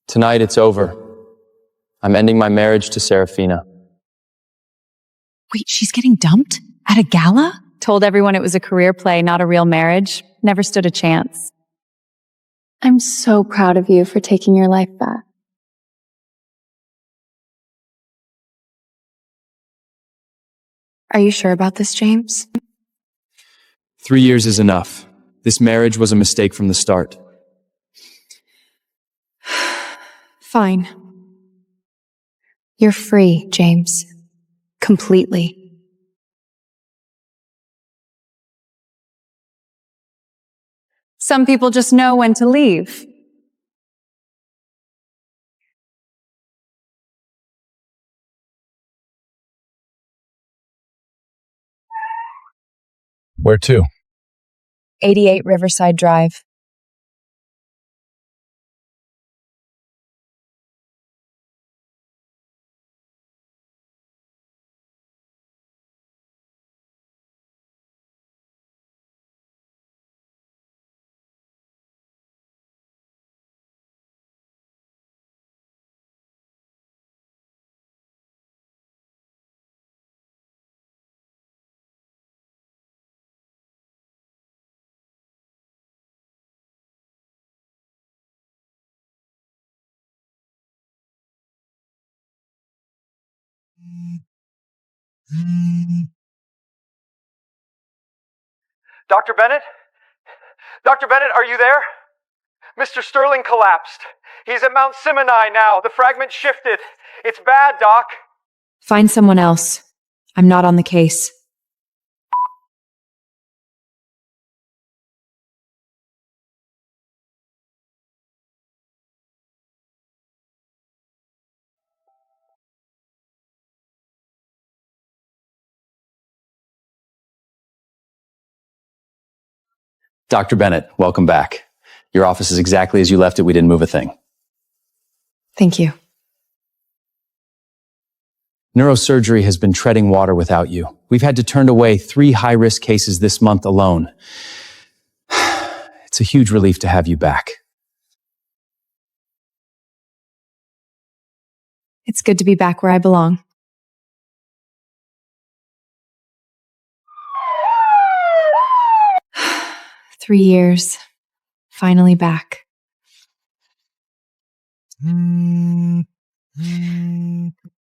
Tonight it's over. I'm ending my marriage to Serafina. Wait, she's getting dumped? At a gala? Told everyone it was a career play, not a real marriage. Never stood a chance. I'm so proud of you for taking your life back. Are you sure about this, James? 3 years is enough. This marriage was a mistake from the start. Fine. You're free, James. Completely. Some people just know when to leave. Where to? 88 Riverside Drive. Dr. Bennett? Dr. Bennett, are you there? Mr. Sterling collapsed. He's at Mount Sinai now. The fragment shifted. It's bad, Doc. Find someone else. I'm not on the case. Dr. Bennett, welcome back. Your office is exactly as you left it. We didn't move a thing. Thank you. Neurosurgery has been treading water without you. We've had to turn away 3 high-risk cases this month alone. It's a huge relief to have you back. It's good to be back where I belong. Three years. Finally back.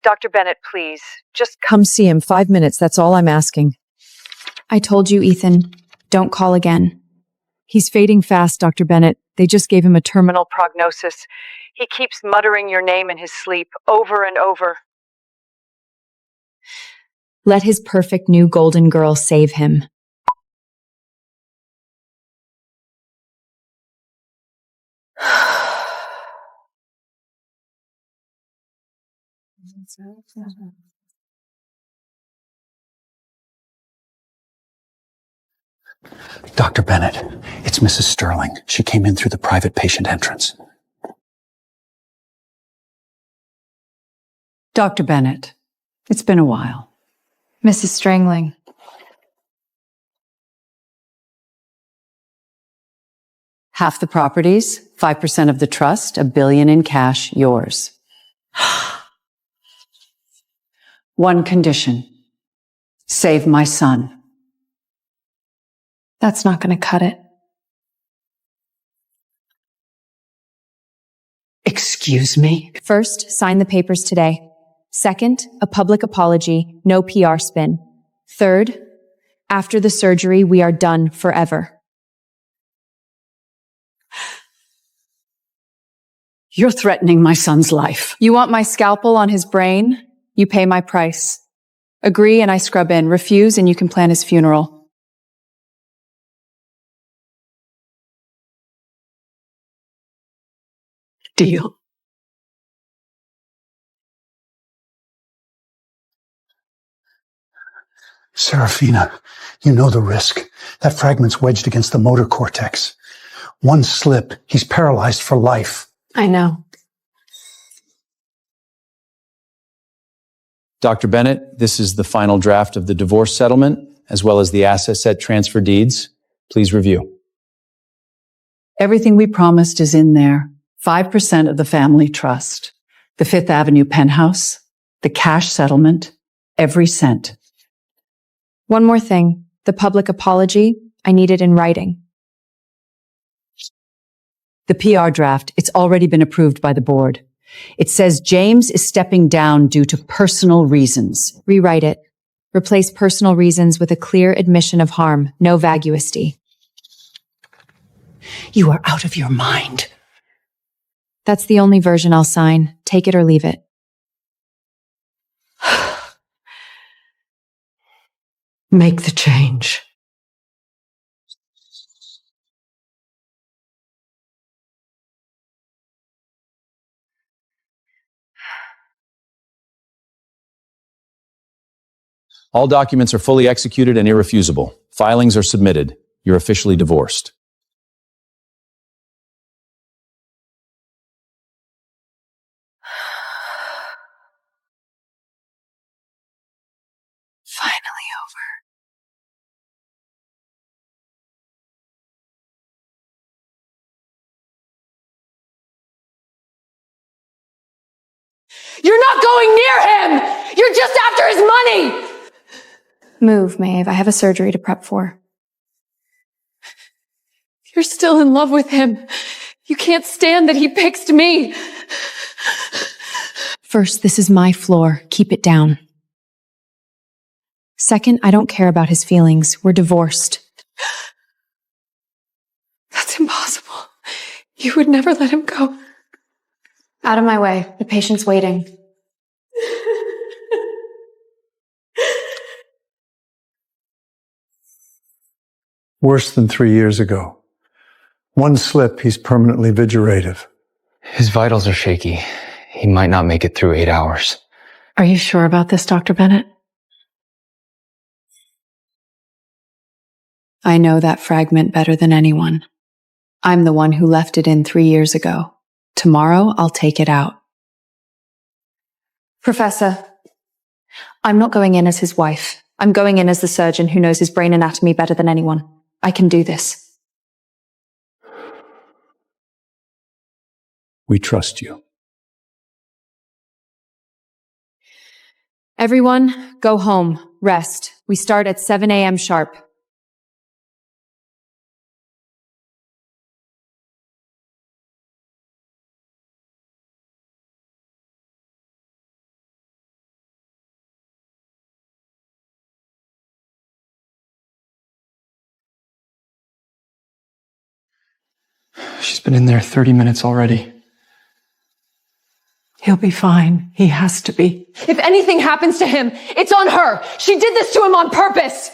Dr. Bennett, please, just come see him. 5 minutes, that's all I'm asking. I told you, Ethan. Don't call again. He's fading fast, Dr. Bennett. They just gave him a terminal prognosis. He keeps muttering your name in his sleep, over and over. Let his perfect new golden girl save him. Dr. Bennett, it's Mrs. Sterling. She came in through the private patient entrance. Dr. Bennett, it's been a while. Mrs. Strangling. Half the properties, 5% of the trust, $1 billion in cash, yours. One condition. Save my son. That's not going to cut it. Excuse me? First, sign the papers today. Second, a public apology, no PR spin. Third, after the surgery, we are done forever. You're threatening my son's life. You want my scalpel on his brain? You pay my price. Agree and I scrub in. Refuse and you can plan his funeral. Deal. Serafina, you know the risk. That fragment's wedged against the motor cortex. One slip, he's paralyzed for life. I know. Dr. Bennett, this is the final draft of the divorce settlement, as well as the asset transfer deeds. Please review. Everything we promised is in there. 5% of the family trust, the Fifth Avenue penthouse, the cash settlement, every cent. One more thing. The public apology, I need it in writing. The PR draft, it's already been approved by the board. It says James is stepping down due to personal reasons. Rewrite it. Replace personal reasons with a clear admission of harm, no vaguity. You are out of your mind. That's the only version I'll sign. Take it or leave it. Make the change. All documents are fully executed and irrefusable. Filings are submitted. You're officially divorced. Finally over. You're not going near him! You're just after his money! Move, Maeve. I have a surgery to prep for. You're still in love with him. You can't stand that he picks me. First, this is my floor. Keep it down. Second, I don't care about his feelings. We're divorced. That's impossible. You would never let him go. Out of my way. The patient's waiting. Worse than 3 years ago. One slip, he's permanently vigerative. His vitals are shaky. He might not make it through 8 hours. Are you sure about this, Dr. Bennett? I know that fragment better than anyone. I'm the one who left it in 3 years ago. Tomorrow, I'll take it out. Professor, I'm not going in as his wife. I'm going in as the surgeon who knows his brain anatomy better than anyone. I can do this. We trust you. Everyone, go home. Rest. We start at 7 a.m. sharp. She's been in there 30 minutes already. He'll be fine. He has to be. If anything happens to him, it's on her. She did this to him on purpose.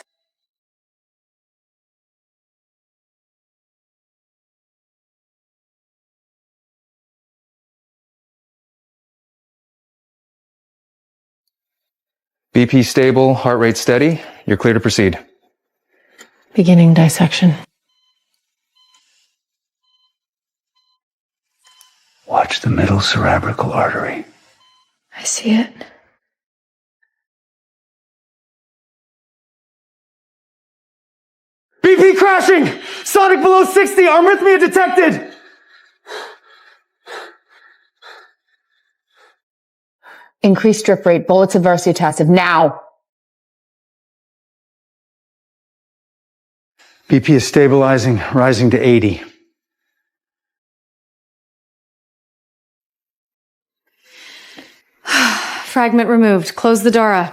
BP stable, heart rate steady. You're clear to proceed. Beginning dissection. Watch the middle cerebral artery. I see it. BP crashing! Sonic below 60, arrhythmia detected! Increase strip rate, bullets of varicoctacid, now! BP is stabilizing, rising to 80. Fragment removed. Close the Dara.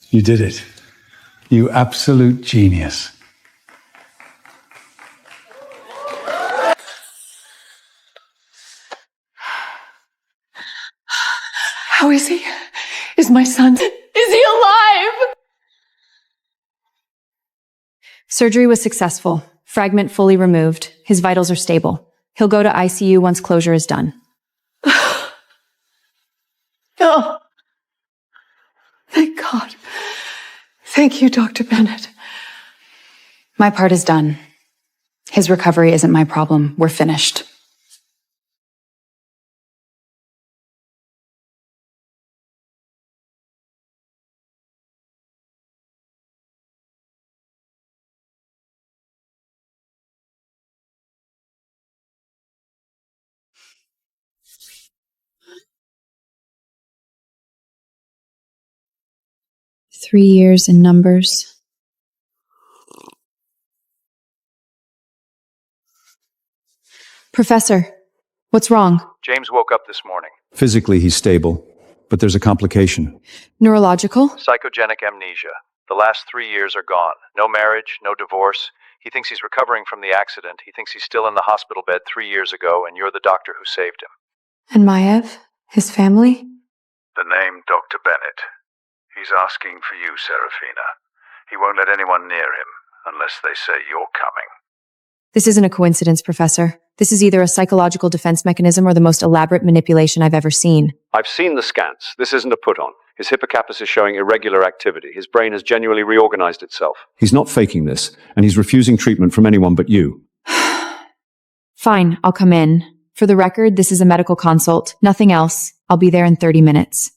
You did it. You absolute genius. How is he? Is my son? Is he alive? Surgery was successful. Fragment fully removed. His vitals are stable. He'll go to ICU once closure is done. Oh, thank God. Thank you, Dr. Bennett. My part is done. His recovery isn't my problem. We're finished. 3 years in numbers. Professor, what's wrong? James woke up this morning. Physically, he's stable, but there's a complication. Neurological? Psychogenic amnesia. The last 3 years are gone. No marriage, no divorce. He thinks he's recovering from the accident. He thinks he's still in the hospital bed 3 years ago, and you're the doctor who saved him. And Maev? His family? The name Dr. Bennett. He's asking for you, Serafina. He won't let anyone near him unless they say you're coming. This isn't a coincidence, Professor. This is either a psychological defense mechanism or the most elaborate manipulation I've ever seen. I've seen the scans. This isn't a put-on. His hippocampus is showing irregular activity. His brain has genuinely reorganized itself. He's not faking this, and he's refusing treatment from anyone but you. Fine, I'll come in. For the record, this is a medical consult. Nothing else. I'll be there in 30 minutes.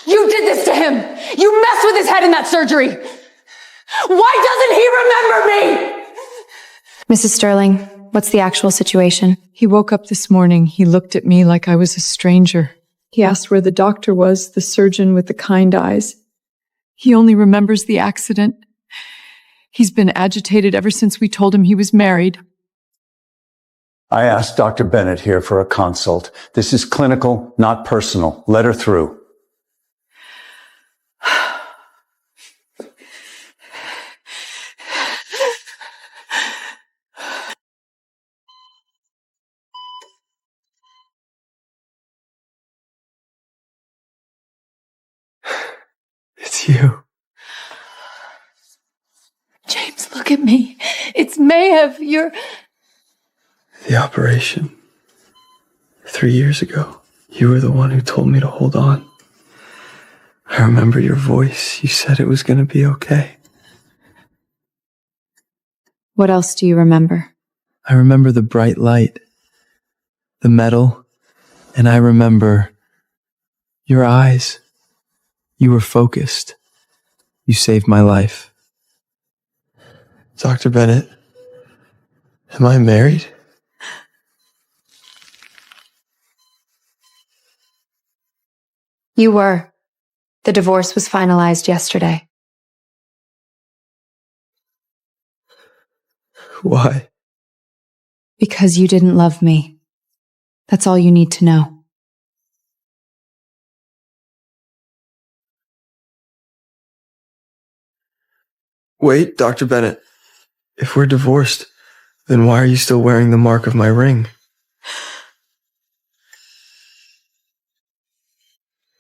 You did this to him! You messed with his head in that surgery! Why doesn't he remember me? Mrs. Sterling, what's the actual situation? He woke up this morning. He looked at me like I was a stranger. He asked where the doctor was, the surgeon with the kind eyes. He only remembers the accident. He's been agitated ever since we told him he was married. I asked Dr. Bennett here for a consult. This is clinical, not personal. Let her through. It's you. James, look at me. It's Maev. You're... The operation. 3 years ago, you were the one who told me to hold on. I remember your voice. You said it was going to be okay. What else do you remember? I remember the bright light, the metal, and I remember your eyes. You were focused. You saved my life. Dr. Bennett, am I married? You were. The divorce was finalized yesterday. Why? Because you didn't love me. That's all you need to know. Wait, Dr. Bennett. If we're divorced, then why are you still wearing the mark of my ring?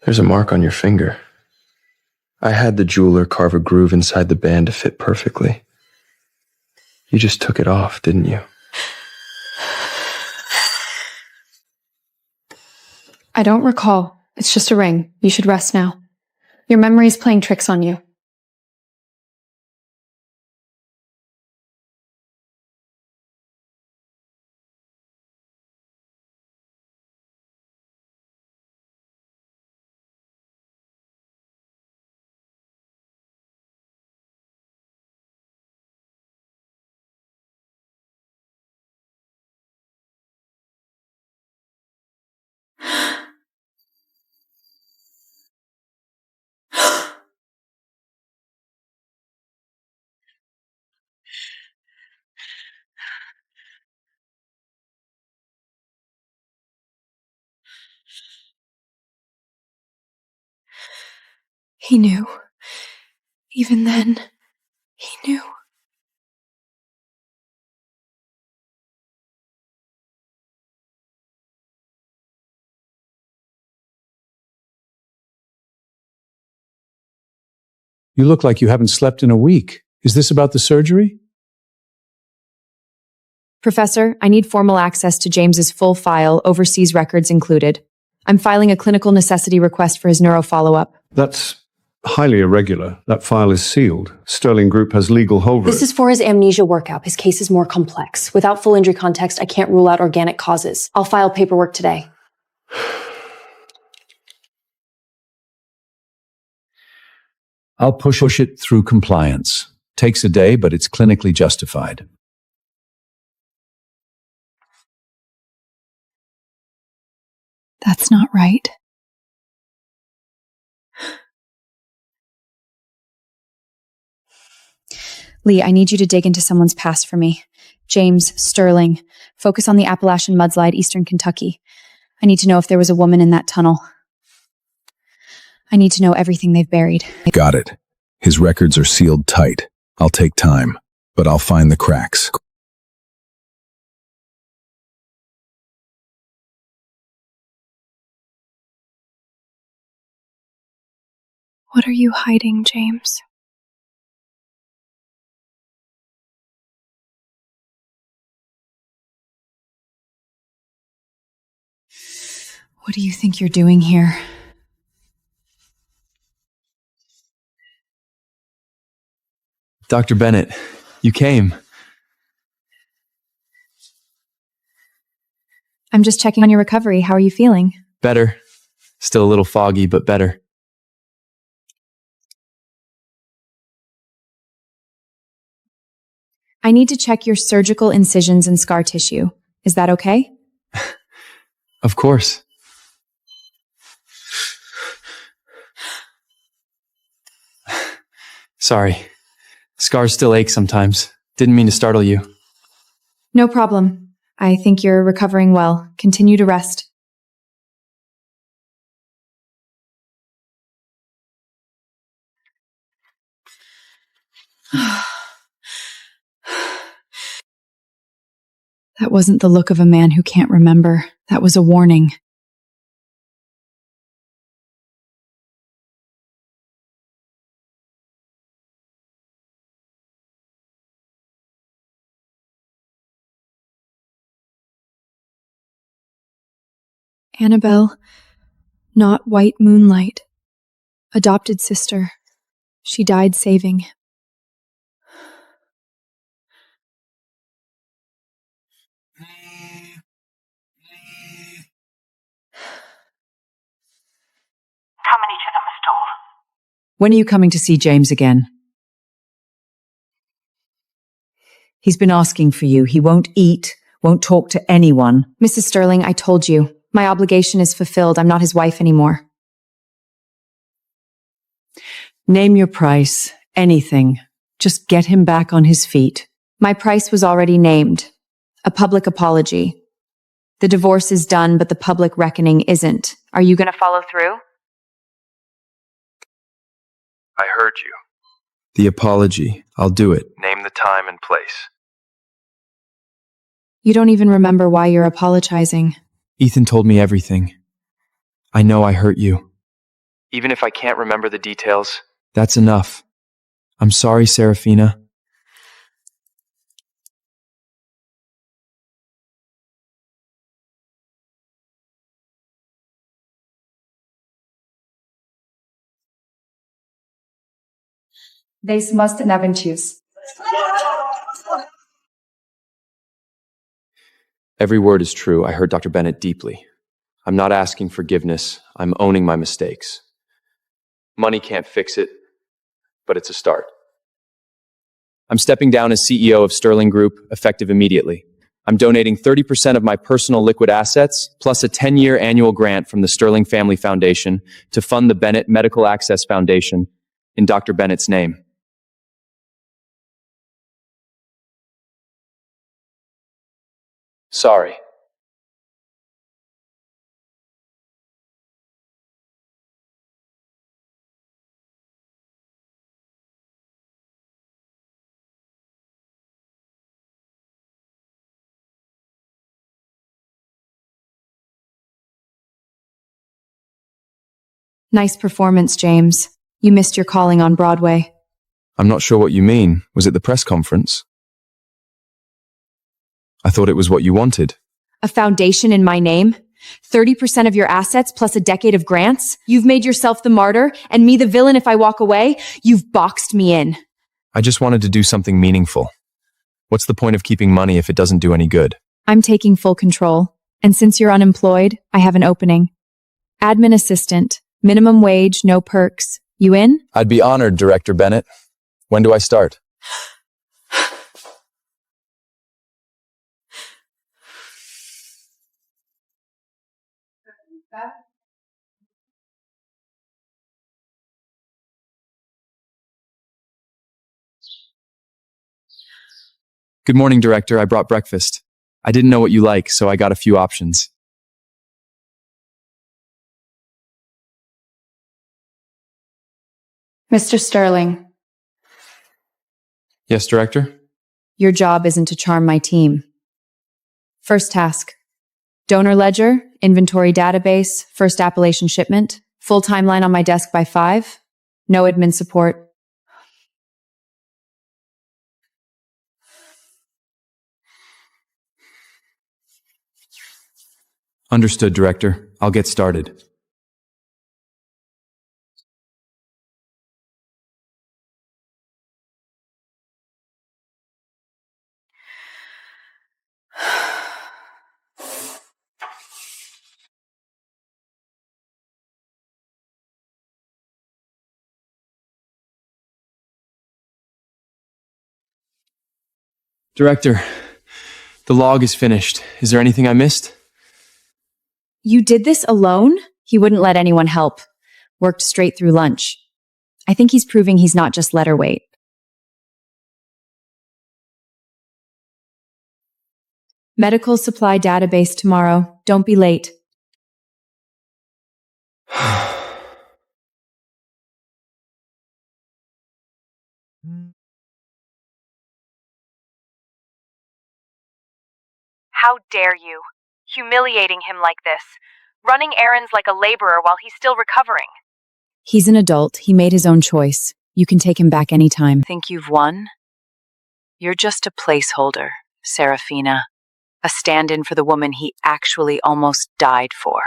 There's a mark on your finger. I had the jeweler carve a groove inside the band to fit perfectly. You just took it off, didn't you? I don't recall. It's just a ring. You should rest now. Your memory's playing tricks on you. He knew. Even then, he knew. You look like you haven't slept in a week. Is this about the surgery? Professor, I need formal access to James's full file, overseas records included. I'm filing a clinical necessity request for his neuro follow-up. That's highly irregular. That file is sealed. Sterling Group has legal hold. This is for his amnesia workup. His case is more complex. Without full injury context, I can't rule out organic causes. I'll file paperwork today. I'll push it through compliance. Takes a day, but it's clinically justified. That's not right. Lee, I need you to dig into someone's past for me. James, Sterling. Focus on the Appalachian mudslide, eastern Kentucky. I need to know if there was a woman in that tunnel. I need to know everything they've buried. Got it. His records are sealed tight. I'll take time, but I'll find the cracks. What are you hiding, James? What do you think you're doing here? Dr. Bennett, you came. I'm just checking on your recovery. How are you feeling? Better. Still a little foggy, but better. I need to check your surgical incisions and scar tissue. Is that okay? Of course. Sorry. Scars still ache sometimes. Didn't mean to startle you. No problem. I think you're recovering well. Continue to rest. That wasn't the look of a man who can't remember. That was a warning. Annabelle, not white moonlight. Adopted sister. She died saving. How many to them is told? When are you coming to see James again? He's been asking for you. He won't eat, won't talk to anyone. Mrs. Sterling, I told you. My obligation is fulfilled. I'm not his wife anymore. Name your price. Anything. Just get him back on his feet. My price was already named. A public apology. The divorce is done, but the public reckoning isn't. Are you going to follow through? I heard you. The apology. I'll do it. Name the time and place. You don't even remember why you're apologizing. Ethan told me everything. I know I hurt you. Even if I can't remember the details. That's enough. I'm sorry, Serafina. This must never choose. Every word is true. I hurt Dr. Bennett deeply. I'm not asking forgiveness. I'm owning my mistakes. Money can't fix it, but it's a start. I'm stepping down as CEO of Sterling Group, effective immediately. I'm donating 30% of my personal liquid assets, plus a 10-year annual grant from the Sterling Family Foundation to fund the Bennett Medical Access Foundation in Dr. Bennett's name. Sorry. Nice performance, James. You missed your calling on Broadway. I'm not sure what you mean. Was it the press conference? I thought it was what you wanted. A foundation in my name? 30% of your assets plus a decade of grants? You've made yourself the martyr and me the villain if I walk away? You've boxed me in. I just wanted to do something meaningful. What's the point of keeping money if it doesn't do any good? I'm taking full control. And since you're unemployed, I have an opening. Admin assistant. Minimum wage, no perks. You in? I'd be honored, Director Bennett. When do I start? Good morning, Director. I brought breakfast. I didn't know what you like, so I got a few options. Mr. Sterling, Yes, Director? your job isn't to charm my team. First task: donor ledger, inventory database, first Appalachian shipment, full timeline on my desk by 5, no admin support. Understood, Director. I'll get started. Director, the log is finished. Is there anything I missed? You did this alone? He wouldn't let anyone help. Worked straight through lunch. I think he's proving he's not just letter weight. Medical supply database tomorrow. Don't be late. How dare you? Humiliating him like this. Running errands like a laborer while he's still recovering. He's an adult. He made his own choice. You can take him back anytime. Think you've won? You're just a placeholder, Serafina. A stand-in for the woman he actually almost died for.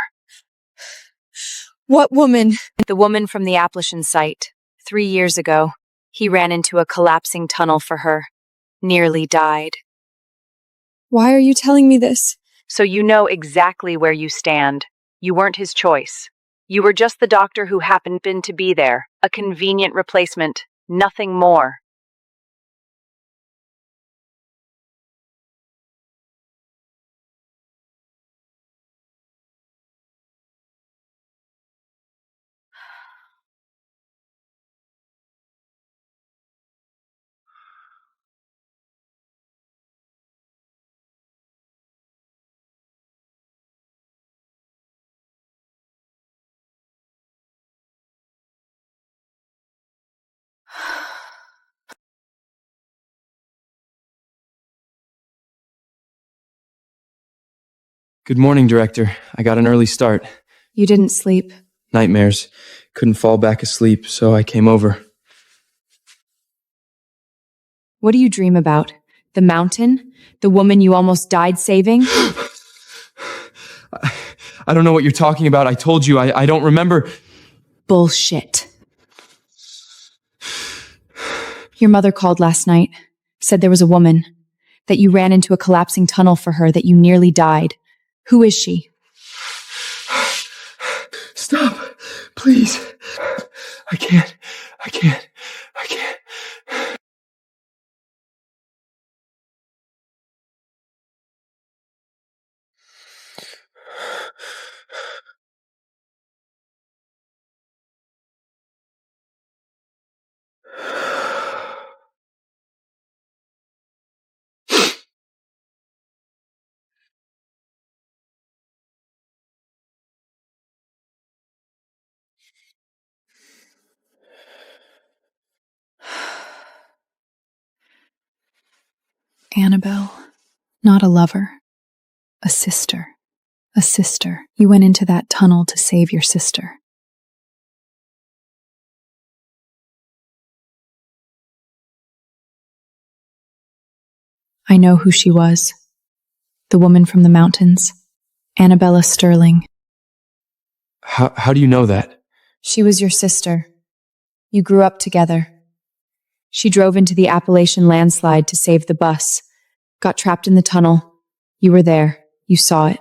What woman? The woman from the Appalachian site. 3 years ago, he ran into a collapsing tunnel for her. Nearly died. Why are you telling me this? So you know exactly where you stand. You weren't his choice. You were just the doctor who happened to be there. A convenient replacement. Nothing more. Good morning, Director. I got an early start. You didn't sleep. Nightmares. Couldn't fall back asleep, so I came over. What do you dream about? The mountain? The woman you almost died saving? I don't know what you're talking about. I told you, I don't remember. Bullshit. Your mother called last night. Said there was a woman. That you ran into a collapsing tunnel for her, that you nearly died. Who is she? Stop, please. I can't. Annabelle. Not a lover. A sister. A sister. You went into that tunnel to save your sister. I know who she was. The woman from the mountains. Annabella Sterling. How do you know that? She was your sister. You grew up together. She drove into the Appalachian landslide to save the bus. Got trapped in the tunnel. You were there. You saw it.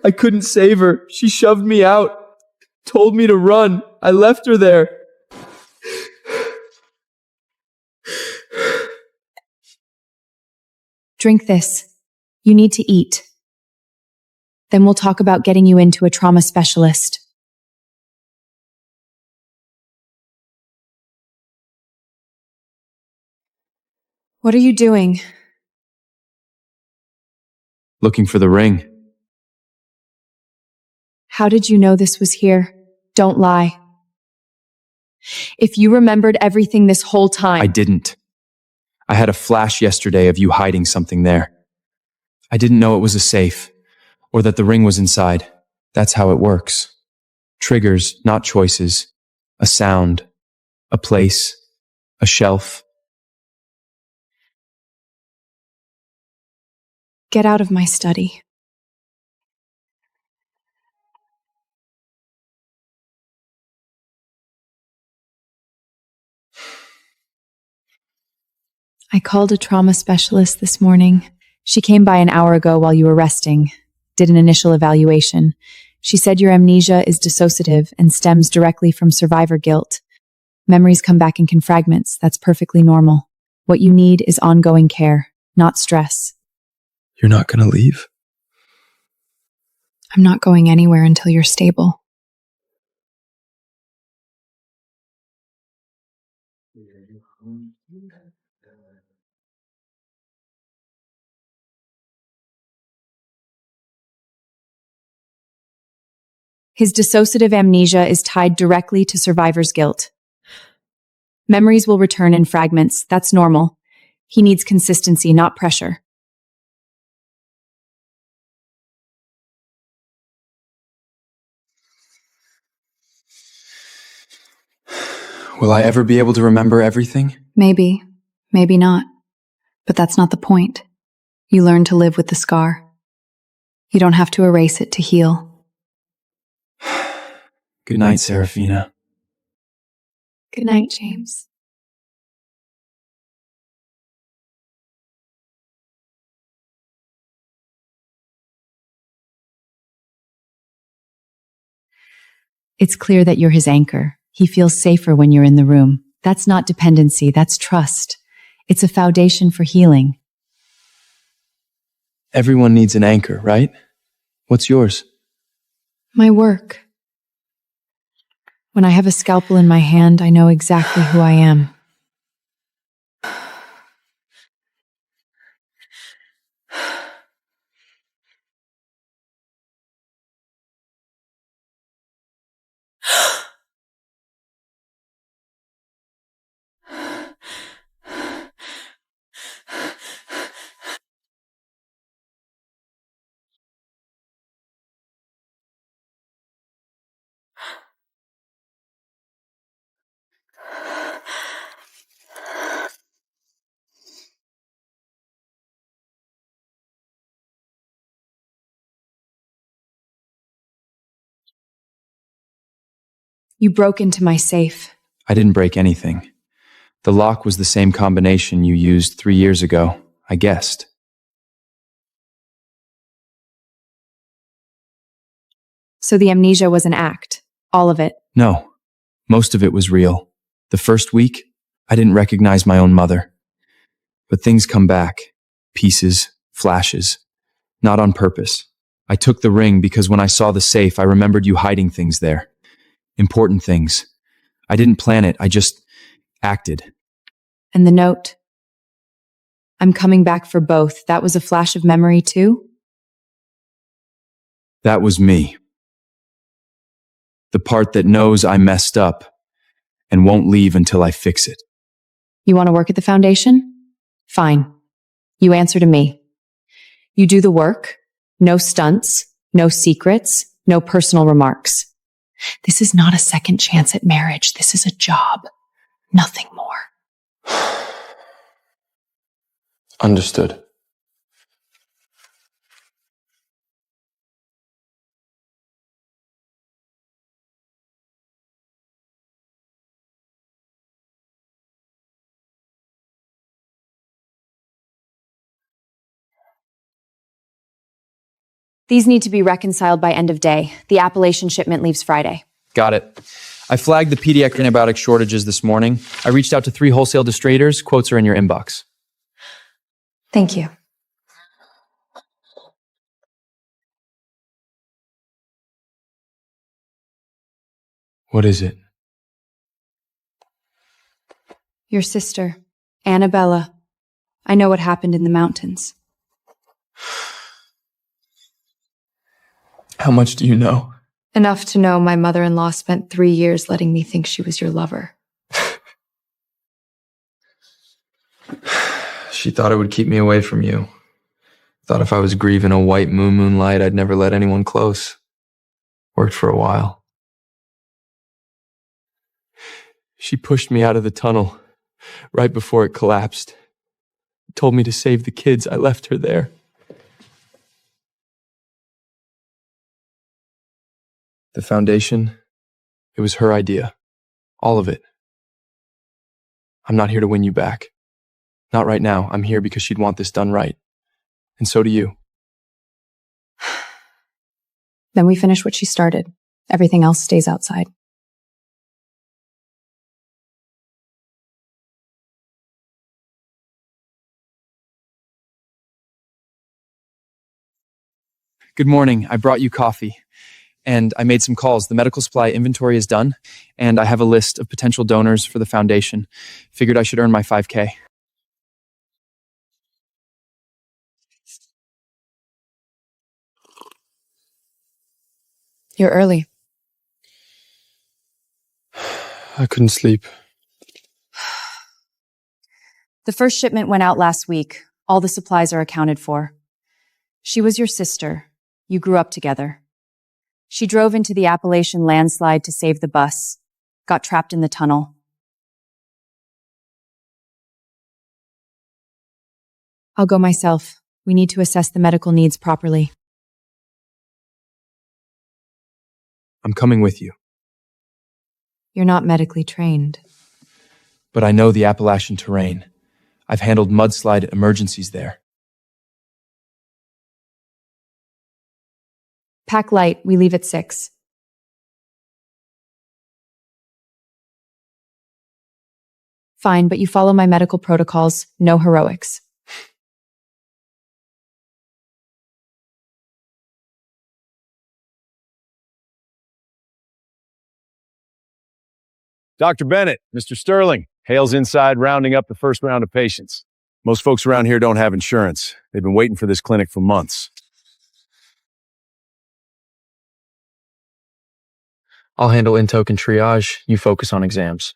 I couldn't save her. She shoved me out, told me to run. I left her there. Drink this. You need to eat. Then we'll talk about getting you into a trauma specialist. What are you doing? Looking for the ring. How did you know this was here? Don't lie. If you remembered everything this whole time... I didn't. I had a flash yesterday of you hiding something there. I didn't know it was a safe, or that the ring was inside. That's how it works. Triggers, not choices. A sound. A place. A shelf. Get out of my study. I called a trauma specialist this morning. She came by an hour ago while you were resting, did an initial evaluation. She said your amnesia is dissociative and stems directly from survivor guilt. Memories come back in fragments. That's perfectly normal. What you need is ongoing care, not stress. You're not gonna leave? I'm not going anywhere until you're stable. His dissociative amnesia is tied directly to survivor's guilt. Memories will return in fragments. That's normal. He needs consistency, not pressure. Will I ever be able to remember everything? Maybe, maybe not. But that's not the point. You learn to live with the scar. You don't have to erase it to heal. Good night, Serafina. Good night, James. It's clear that you're his anchor. He feels safer when you're in the room. That's not dependency, that's trust. It's a foundation for healing. Everyone needs an anchor, right? What's yours? My work. When I have a scalpel in my hand, I know exactly who I am. You broke into my safe. I didn't break anything. The lock was the same combination you used 3 years ago. I guessed. So the amnesia was an act. All of it. No. Most of it was real. The first week, I didn't recognize my own mother. But things come back. Pieces, flashes. Not on purpose. I took the ring because when I saw the safe, I remembered you hiding things there. Important things. I didn't plan it, I just acted. And the note. I'm coming back for both. That was a flash of memory too? That was me. The part that knows I messed up and won't leave until I fix it. You want to work at the foundation? Fine. You answer to me. You do the work. No stunts. No secrets. No personal remarks. This is not a second chance at marriage. This is a job. Nothing more. Understood. These need to be reconciled by end of day. The Appalachian shipment leaves Friday. Got it. I flagged the pediatric antibiotic shortages this morning. I reached out to 3 wholesale distributors. Quotes are in your inbox. Thank you. What is it? Your sister, Annabella. I know what happened in the mountains. How much do you know? Enough to know my mother-in-law spent 3 years letting me think she was your lover. She thought it would keep me away from you. Thought if I was grieving a white moonlight, I'd never let anyone close. Worked for a while. She pushed me out of the tunnel right before it collapsed. Told me to save the kids. I left her there. The foundation, it was her idea. All of it. I'm not here to win you back. Not right now. I'm here because she'd want this done right. And so do you. Then we finish what she started. Everything else stays outside. Good morning. I brought you coffee. And I made some calls. The medical supply inventory is done. And I have a list of potential donors for the foundation. Figured I should earn my 5K. You're early. I couldn't sleep. The first shipment went out last week. All the supplies are accounted for. She was your sister. You grew up together. She drove into the Appalachian landslide to save the bus. Got trapped in the tunnel. I'll go myself. We need to assess the medical needs properly. I'm coming with you. You're not medically trained. But I know the Appalachian terrain. I've handled mudslide emergencies there. Pack light. We leave at 6. Fine, but you follow my medical protocols. No heroics. Dr. Bennett, Mr. Sterling, Hale's inside rounding up the first round of patients. Most folks around here don't have insurance. They've been waiting for this clinic for months. I'll handle intake and triage. You focus on exams.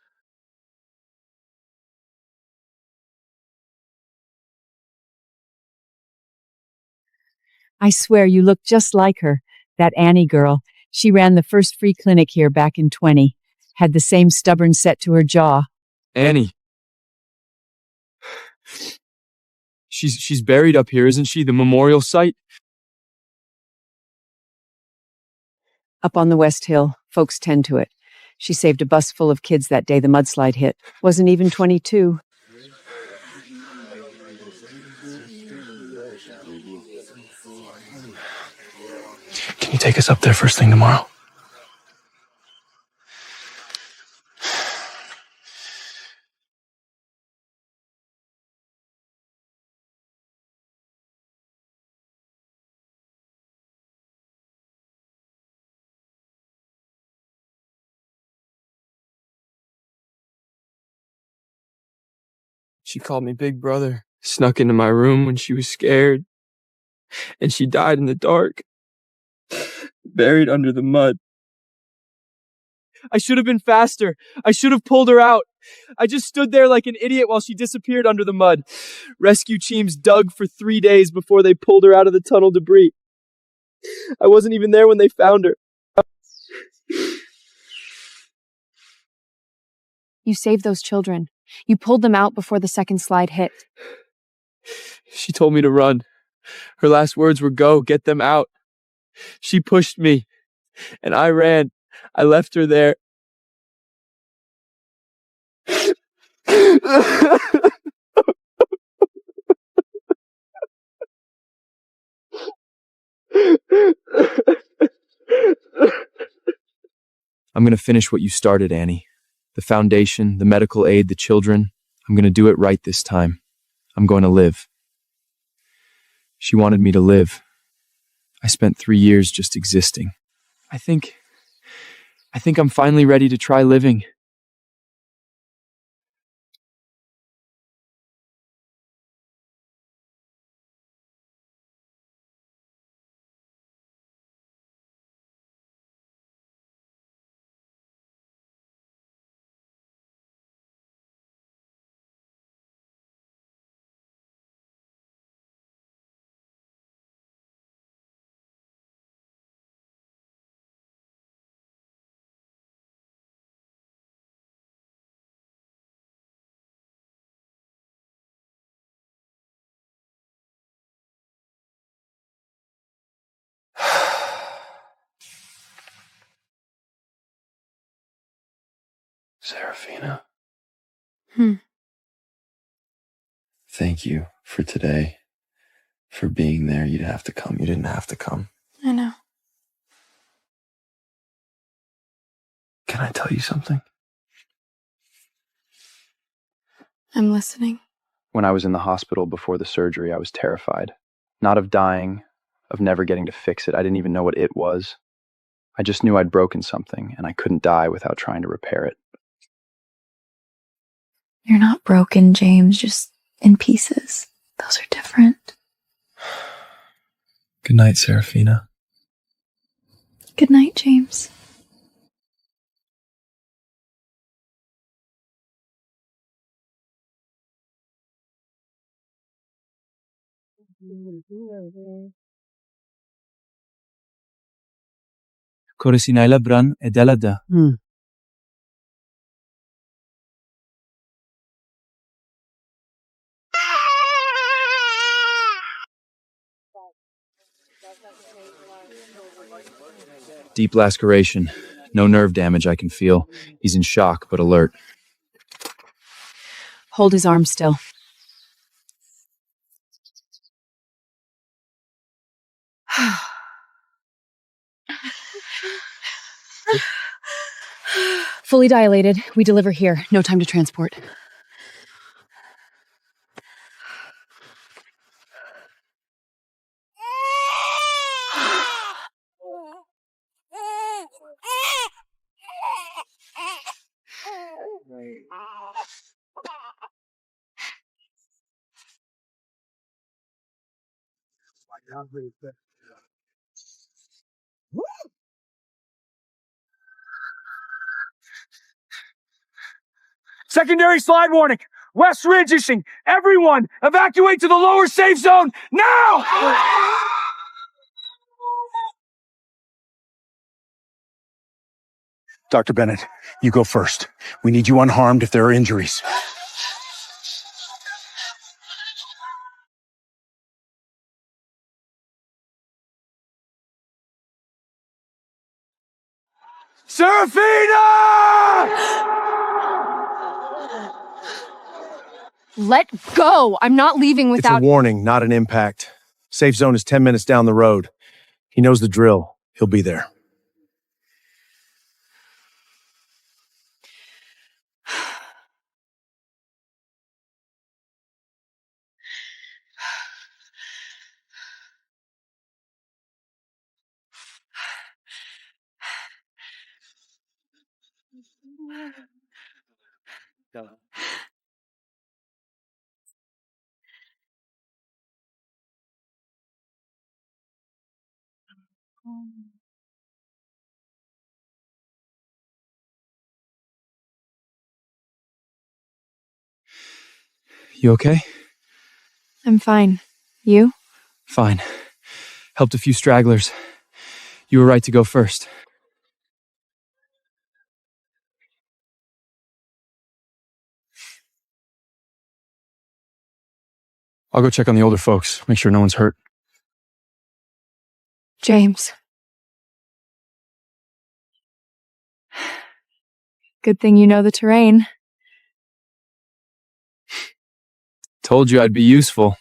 I swear you look just like her, that Annie girl. She ran the first free clinic here back in 20. Had the same stubborn set to her jaw. Annie. She's buried up here, isn't she? The memorial site? Up on the West Hill, folks tend to it. She saved a bus full of kids that day the mudslide hit. Wasn't even 22. Can you take us up there first thing tomorrow? She called me Big Brother, snuck into my room when she was scared, and she died in the dark, buried under the mud. I should have been faster. I should have pulled her out. I just stood there like an idiot while she disappeared under the mud. Rescue teams dug for 3 days before they pulled her out of the tunnel debris. I wasn't even there when they found her. You saved those children. You pulled them out before the second slide hit. She told me to run. Her last words were, "Go, get them out." She pushed me, and I ran. I left her there. I'm going to finish what you started, Annie. The foundation, the medical aid, the children. I'm going to do it right this time. I'm going to live. She wanted me to live. I spent 3 years just existing. I think I'm finally ready to try living. Serafina. Thank you for today, for being there. You didn't have to come. You didn't have to come. I know. Can I tell you something? I'm listening. When I was in the hospital before the surgery, I was terrified. Not of dying, of never getting to fix it. I didn't even know what it was. I just knew I'd broken something, and I couldn't die without trying to repair it. You're not broken, James, just in pieces. Those are different. Good night, Serafina. Good night, James. Koresinayla bran edalada. Deep laceration. No nerve damage I can feel. He's in shock, but alert. Hold his arm still. Fully dilated. We deliver here. No time to transport. Secondary slide warning. West Ridge issuing. Everyone, evacuate to the lower safe zone now! Dr. Bennett, you go first. We need you unharmed if there are injuries. Serafina! Let go! I'm not leaving It's a without— warning, not an impact. Safe zone is 10 minutes down the road. He knows the drill. He'll be there. You okay? I'm fine. You? Fine. Helped a few stragglers. You were right to go first. I'll go check on the older folks, make sure no one's hurt. James. Good thing you know the terrain. Told you I'd be useful.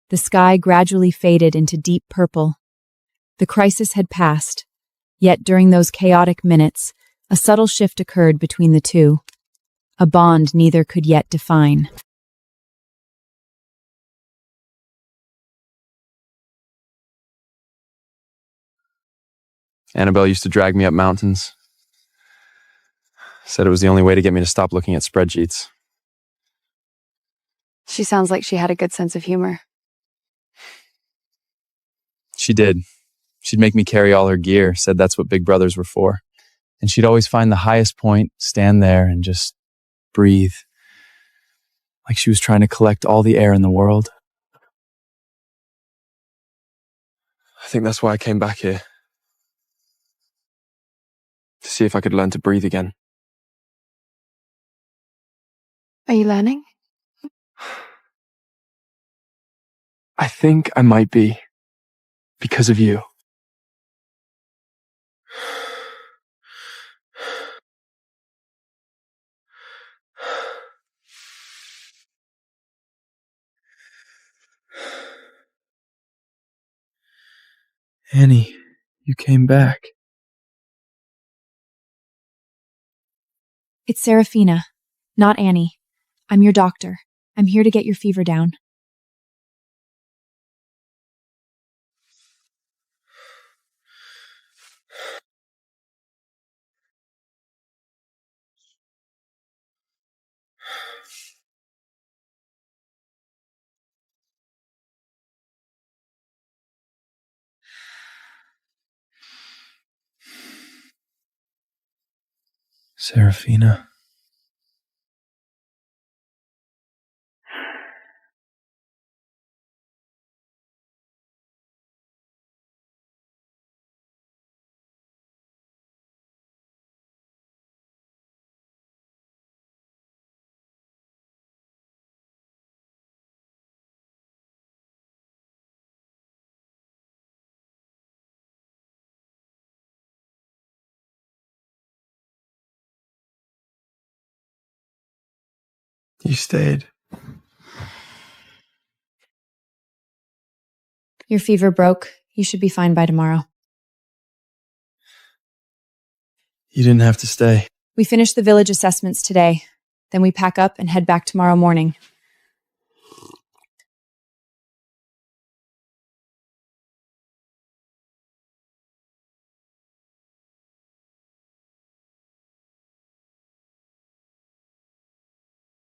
The sky gradually faded into deep purple. The crisis had passed, yet during those chaotic minutes, a subtle shift occurred between the two, a bond neither could yet define. Annabelle used to drag me up mountains. Said it was the only way to get me to stop looking at spreadsheets. She sounds like she had a good sense of humor. She did. She'd make me carry all her gear, said that's what big brothers were for. And she'd always find the highest point, stand there, and just breathe. Like she was trying to collect all the air in the world. I think that's why I came back here. To see if I could learn to breathe again. Are you learning? I think I might be. Because of you. Annie, you came back. It's Serafina, not Annie. I'm your doctor. I'm here to get your fever down. Serafina. You stayed. Your fever broke. You should be fine by tomorrow. You didn't have to stay. We finish the village assessments today. Then we pack up and head back tomorrow morning.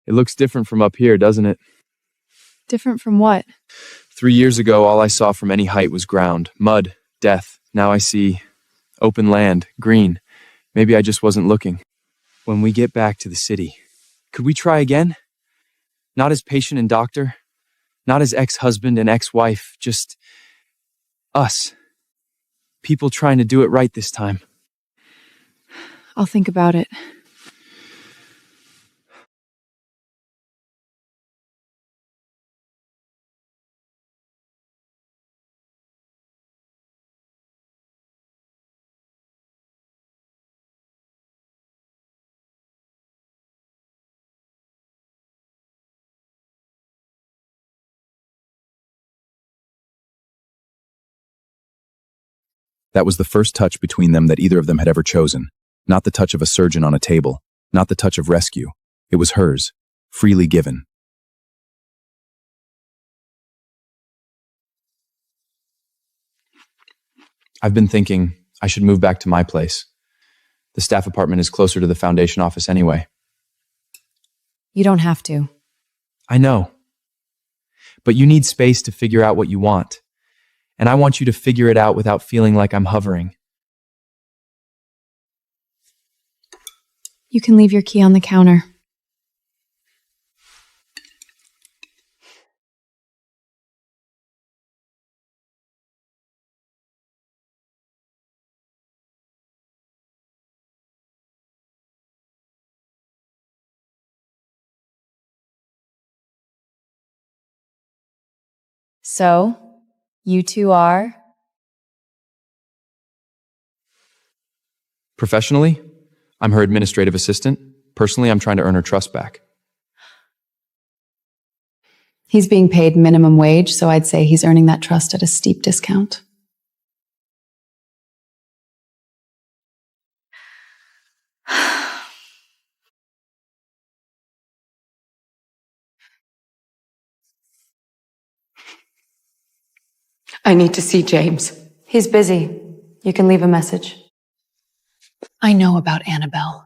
It looks different from up here, doesn't it? Different from what? 3 years ago, all I saw from any height was ground, mud, death. Now I see open land, green. Maybe I just wasn't looking. When we get back to the city, could we try again? Not as patient and doctor, not as ex-husband and ex-wife, just us. People trying to do it right this time. I'll think about it. That was the first touch between them that either of them had ever chosen. Not the touch of a surgeon on a table, not the touch of rescue. It was hers, freely given. I've been thinking I should move back to my place. The staff apartment is closer to the foundation office anyway. You don't have to. I know. But you need space to figure out what you want. And I want you to figure it out without feeling like I'm hovering. You can leave your key on the counter. So, you two are? Professionally, I'm her administrative assistant. Personally, I'm trying to earn her trust back. He's being paid minimum wage, so I'd say he's earning that trust at a steep discount. I need to see James. He's busy. You can leave a message. I know about Annabelle.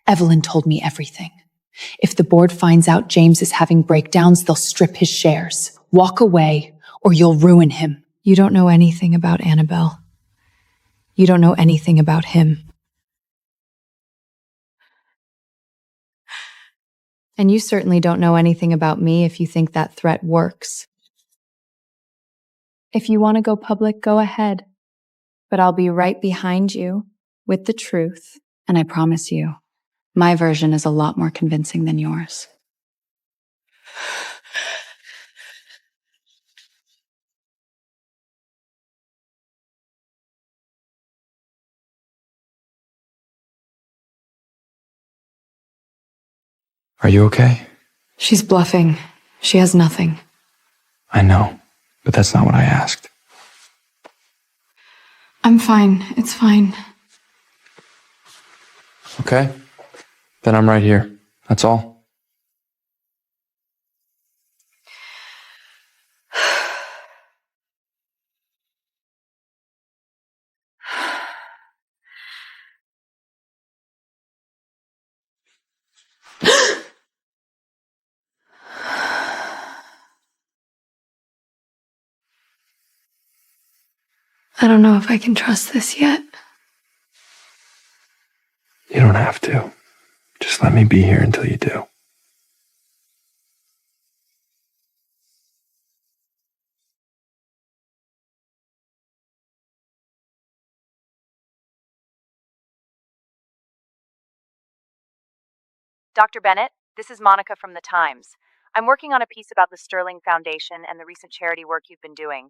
Evelyn told me everything. If the board finds out James is having breakdowns, they'll strip his shares. Walk away, or you'll ruin him. You don't know anything about Annabelle. You don't know anything about him. And you certainly don't know anything about me if you think that threat works. If you want to go public, go ahead. But I'll be right behind you with the truth. And I promise you, my version is a lot more convincing than yours. Are you okay? She's bluffing. She has nothing. I know, but that's not what I asked. I'm fine. It's fine. Okay, then I'm right here. That's all. I don't know if I can trust this yet. You don't have to. Just let me be here until you do. Dr. Bennett, this is Monica from The Times. I'm working on a piece about the Sterling Foundation and the recent charity work you've been doing.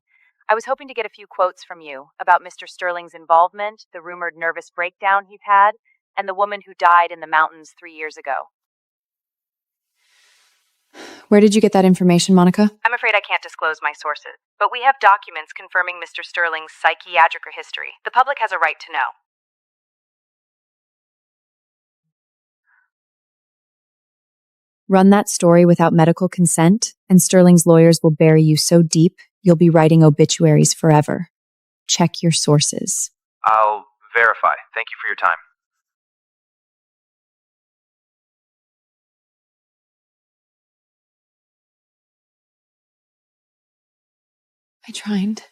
I was hoping to get a few quotes from you about Mr. Sterling's involvement, the rumored nervous breakdown he's had, and the woman who died in the mountains 3 years ago. Where did you get that information, Monica? I'm afraid I can't disclose my sources, but we have documents confirming Mr. Sterling's psychiatric history. The public has a right to know. Run that story without medical consent, and Sterling's lawyers will bury you so deep, you'll be writing obituaries forever. Check your sources. I'll verify. Thank you for your time. I tried.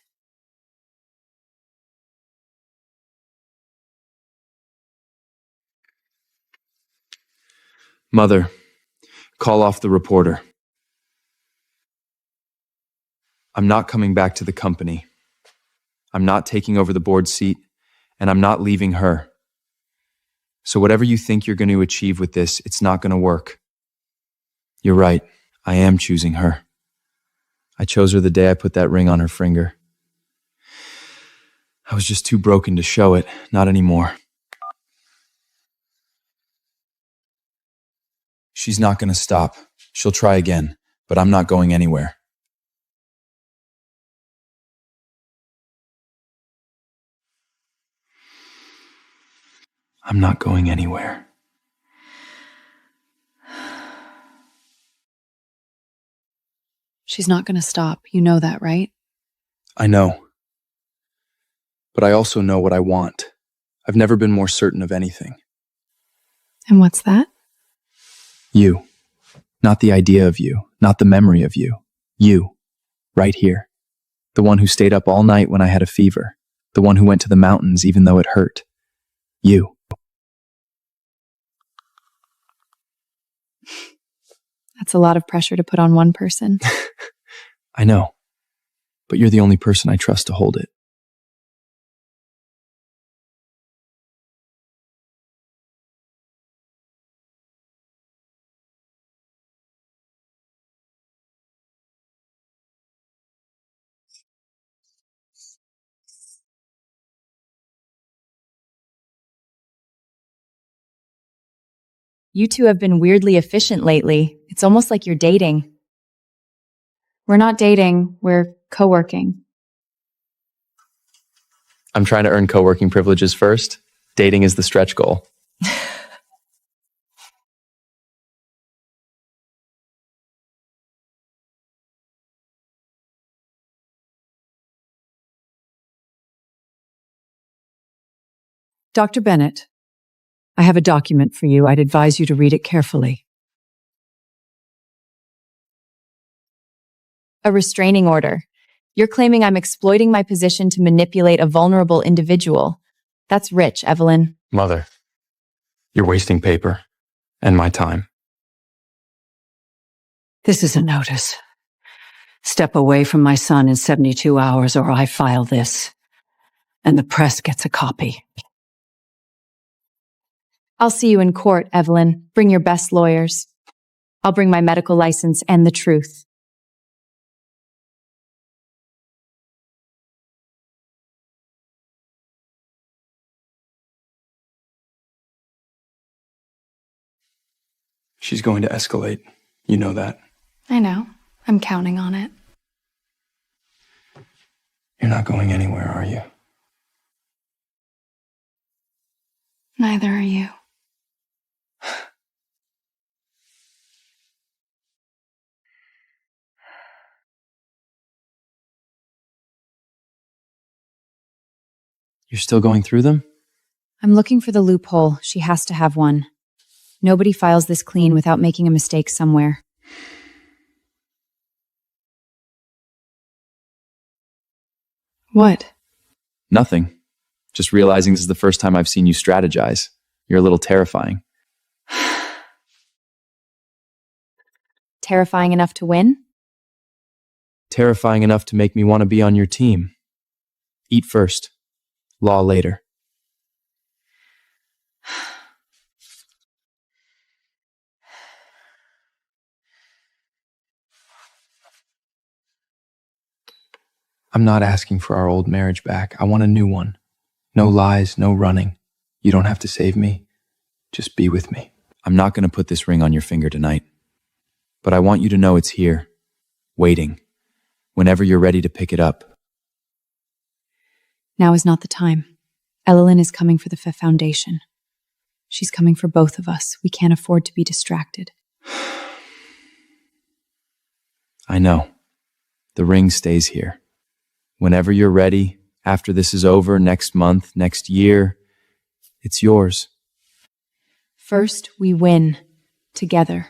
Mother, call off the reporter. I'm not coming back to the company. I'm not taking over the board seat, and I'm not leaving her. So whatever you think you're going to achieve with this, it's not going to work. You're right. I am choosing her. I chose her the day I put that ring on her finger. I was just too broken to show it, not anymore. She's not going to stop. She'll try again, but I'm not going anywhere. I'm not going anywhere. She's not going to stop. You know that, right? I know. But I also know what I want. I've never been more certain of anything. And what's that? You. Not the idea of you, not the memory of you. You. Right here. The one who stayed up all night when I had a fever. The one who went to the mountains even though it hurt. You. That's a lot of pressure to put on one person. I know. But you're the only person I trust to hold it. You two have been weirdly efficient lately. It's almost like you're dating. We're not dating, we're co-working. I'm trying to earn co-working privileges first. Dating is the stretch goal. Dr. Bennett, I have a document for you. I'd advise you to read it carefully. A restraining order. You're claiming I'm exploiting my position to manipulate a vulnerable individual. That's rich, Evelyn. Mother, you're wasting paper and my time. This is a notice. Step away from my son in 72 hours or I file this. And the press gets a copy. I'll see you in court, Evelyn. Bring your best lawyers. I'll bring my medical license and the truth. She's going to escalate. You know that. I know. I'm counting on it. You're not going anywhere, are you? Neither are you. You're still going through them? I'm looking for the loophole. She has to have one. Nobody files this clean without making a mistake somewhere. What? Nothing. Just realizing this is the first time I've seen you strategize. You're a little terrifying. Terrifying enough to win? Terrifying enough to make me want to be on your team. Eat first. Law later. I'm not asking for our old marriage back. I want a new one. No lies, no running. You don't have to save me. Just be with me. I'm not going to put this ring on your finger tonight. But I want you to know it's here, waiting, whenever you're ready to pick it up. Now is not the time. Evelyn is coming for the foundation. She's coming for both of us. We can't afford to be distracted. I know. The ring stays here. Whenever you're ready, after this is over, next month, next year, it's yours. First, we win. Together.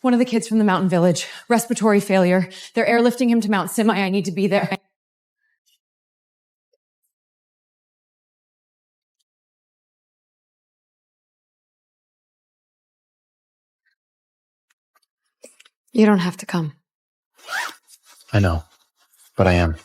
One of the kids from the mountain village. Respiratory failure. They're airlifting him to Mount Sinai. I need to be there. You don't have to come. I know, but I am.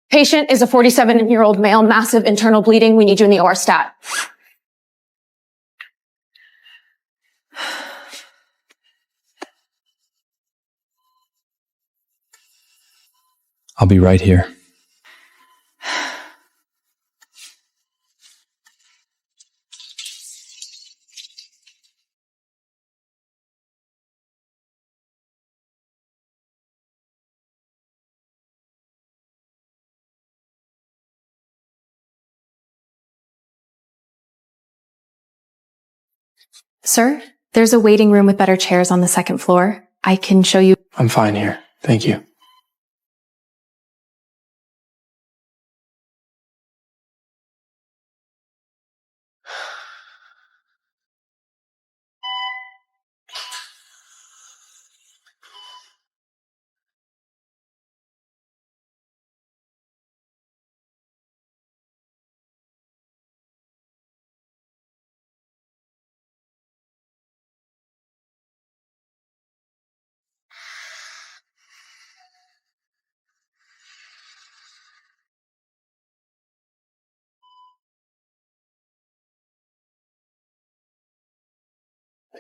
Patient is a 47-year-old male, massive internal bleeding. We need you in the OR stat. I'll be right here. Sir, there's a waiting room with better chairs on the second floor. I can show you. I'm fine here. Thank you.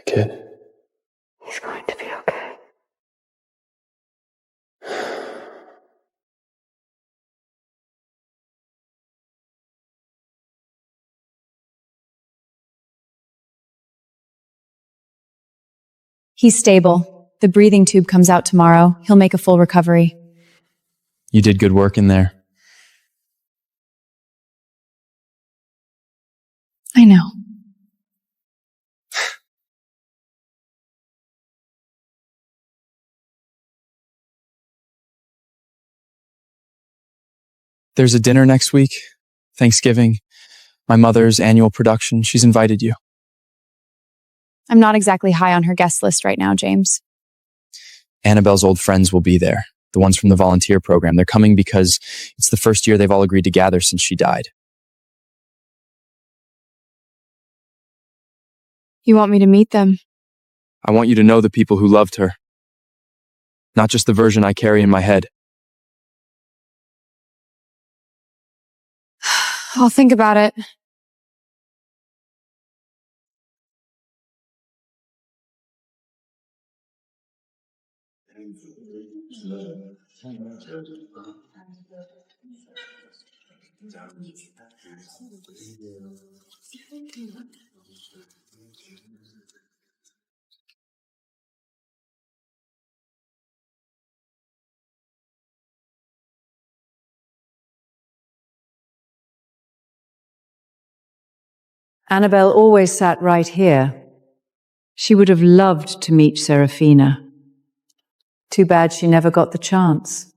Kid. He's going to be okay. He's stable. The breathing tube comes out tomorrow. He'll make a full recovery. You did good work in there. I know. There's a dinner next week. Thanksgiving. My mother's annual production. She's invited you. I'm not exactly high on her guest list right now, James. Annabelle's old friends will be there. The ones from the volunteer program. They're coming because it's the first year they've all agreed to gather since she died. You want me to meet them? I want you to know the people who loved her. Not just the version I carry in my head. I'll think about it. Annabelle always sat right here. She would have loved to meet Serafina. Too bad she never got the chance.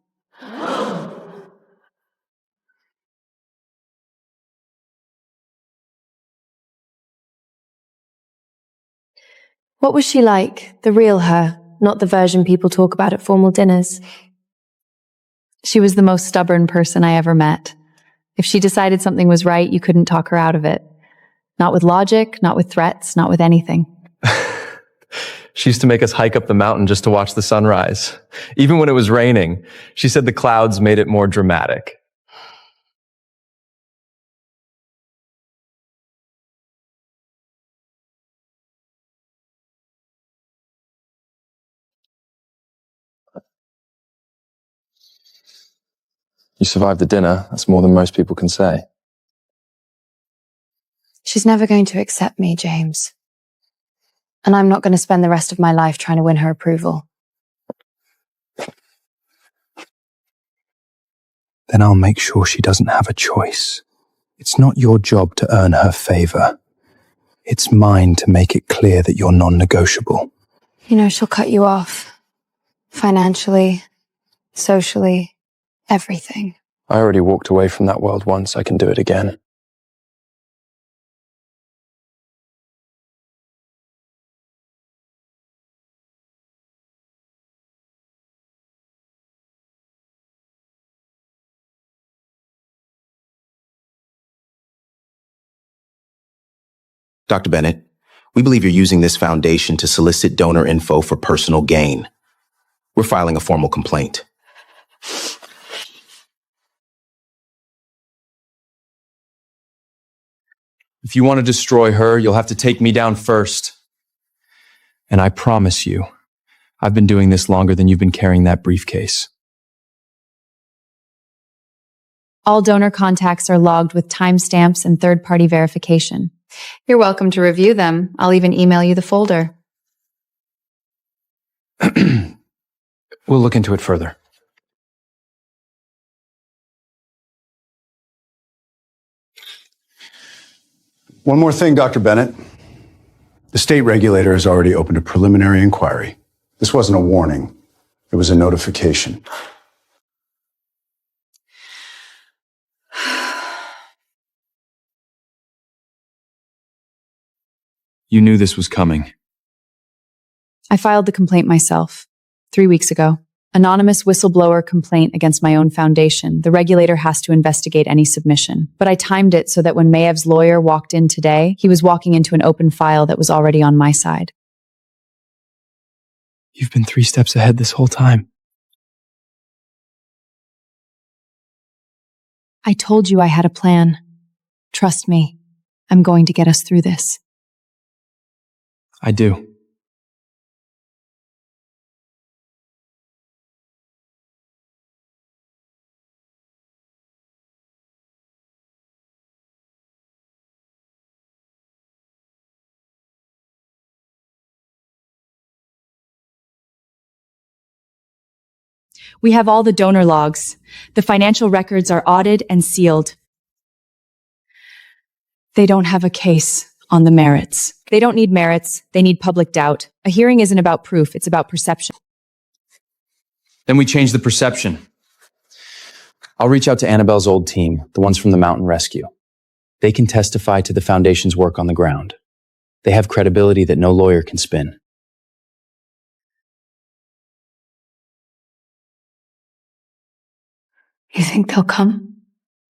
What was she like? The real her, not the version people talk about at formal dinners. She was the most stubborn person I ever met. If she decided something was right, you couldn't talk her out of it. Not with logic, not with threats, not with anything. She used to make us hike up the mountain just to watch the sunrise. Even when it was raining, she said the clouds made it more dramatic. You survived the dinner. That's more than most people can say. She's never going to accept me, James. And I'm not going to spend the rest of my life trying to win her approval. Then I'll make sure she doesn't have a choice. It's not your job to earn her favor. It's mine to make it clear that you're non-negotiable. You know, she'll cut you off. Financially, socially, everything. I already walked away from that world once. I can do it again. Dr. Bennett, we believe you're using this foundation to solicit donor info for personal gain. We're filing a formal complaint. If you want to destroy her, you'll have to take me down first. And I promise you, I've been doing this longer than you've been carrying that briefcase. All donor contacts are logged with timestamps and third-party verification. You're welcome to review them. I'll even email you the folder. We'll look into it further. One more thing, Dr. Bennett. The state regulator has already opened a preliminary inquiry. This wasn't a warning. It was a notification. You knew this was coming. I filed the complaint myself 3 weeks ago. Anonymous whistleblower complaint against my own foundation. The regulator has to investigate any submission. But I timed it so that when Mayev's lawyer walked in today, he was walking into an open file that was already on my side. You've been 3 steps ahead this whole time. I told you I had a plan. Trust me, I'm going to get us through this. I do. We have all the donor logs. The financial records are audited and sealed. They don't have a case on the merits. They don't need merits. They need public doubt. A hearing isn't about proof. It's about perception. Then we change the perception. I'll reach out to Annabelle's old team, the ones from the mountain rescue. They can testify to the foundation's work on the ground. They have credibility that no lawyer can spin. You think they'll come?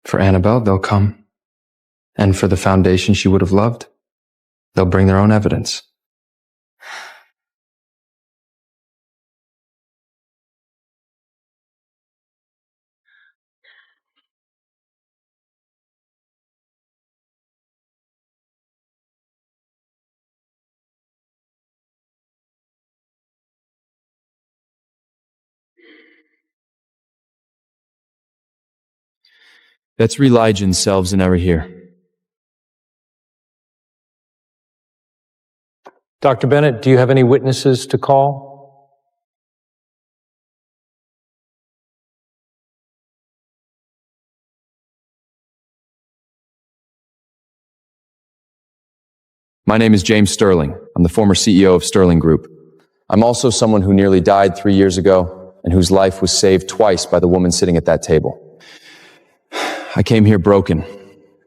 For Annabelle, they'll come. And for the foundation she would have loved, they'll bring their own evidence. That's religion selves and ever here. Dr. Bennett, do you have any witnesses to call? My name is James Sterling. I'm the former CEO of Sterling Group. I'm also someone who nearly died 3 years ago and whose life was saved twice by the woman sitting at that table. I came here broken.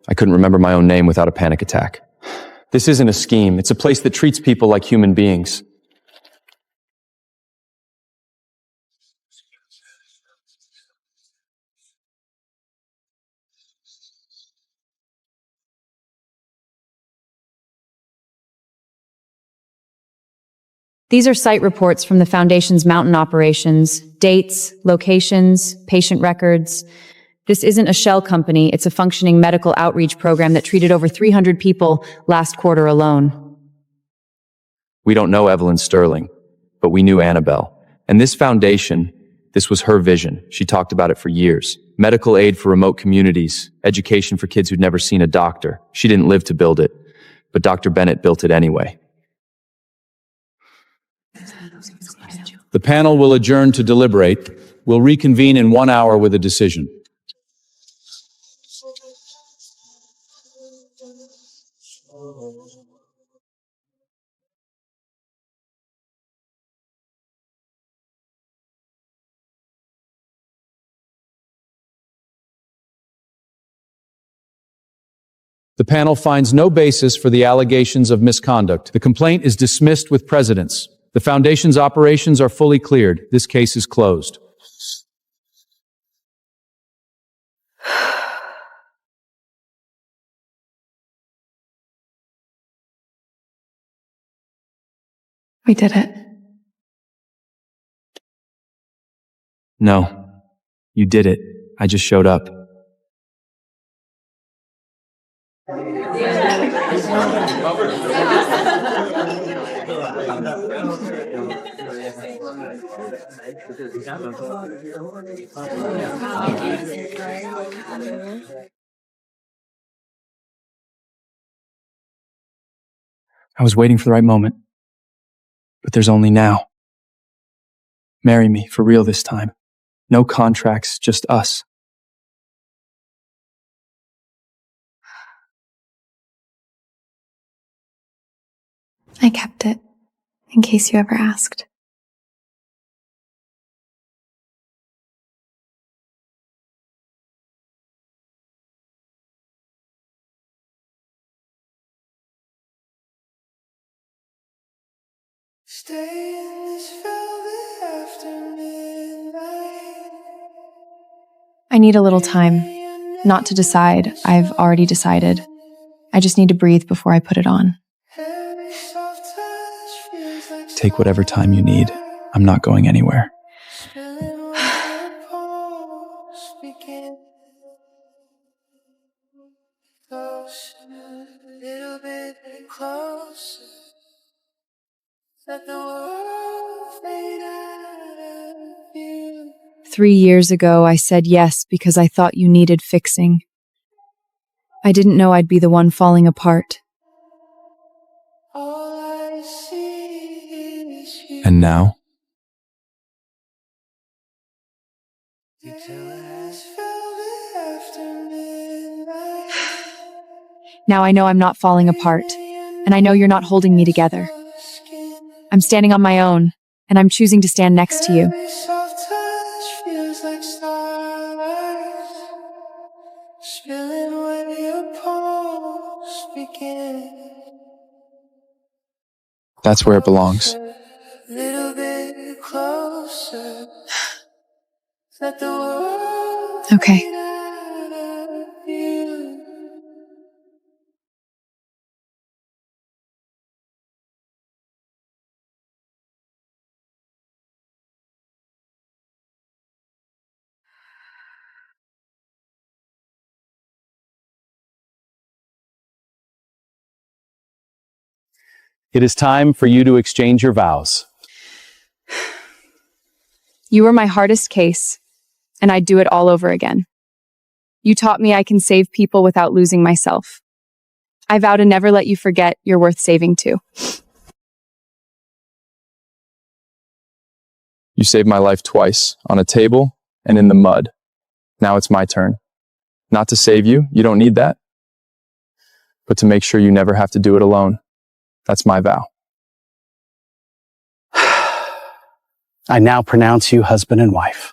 I couldn't remember my own name without a panic attack. This isn't a scheme. It's a place that treats people like human beings. These are site reports from the Foundation's mountain operations, dates, locations, patient records. This isn't a shell company, it's a functioning medical outreach program that treated over 300 people last quarter alone. We don't know Evelyn Sterling, but we knew Annabelle. And this foundation, this was her vision. She talked about it for years. Medical aid for remote communities, education for kids who'd never seen a doctor. She didn't live to build it, but Dr. Bennett built it anyway. The panel will adjourn to deliberate. We'll reconvene in 1 hour with a decision. The panel finds no basis for the allegations of misconduct. The complaint is dismissed with precedence. The Foundation's operations are fully cleared. This case is closed. We did it. No, you did it. I just showed up. I was waiting for the right moment. But there's only now. Marry me, for real this time. No contracts, just us. I kept it, in case you ever asked. I need a little time. Not to decide. I've already decided. I just need to breathe before I put it on. Take whatever time you need. I'm not going anywhere. Let the world fade out of view. 3 years ago, I said yes because I thought you needed fixing. I didn't know I'd be the one falling apart. And now? Now I know I'm not falling apart, and I know you're not holding me together. I'm standing on my own, and I'm choosing to stand next to you. Every soft touch feels like stars spilling where your pulse begin. That's where it belongs. Little bit closer. Let the world Okay. fade out of you. It is time for you to exchange your vows. You were my hardest case, and I'd do it all over again. You taught me I can save people without losing myself. I vow to never let you forget you're worth saving too. You saved my life twice, on a table and in the mud. Now it's my turn. Not to save you, you don't need that. But to make sure you never have to do it alone. That's my vow. I now pronounce you husband and wife.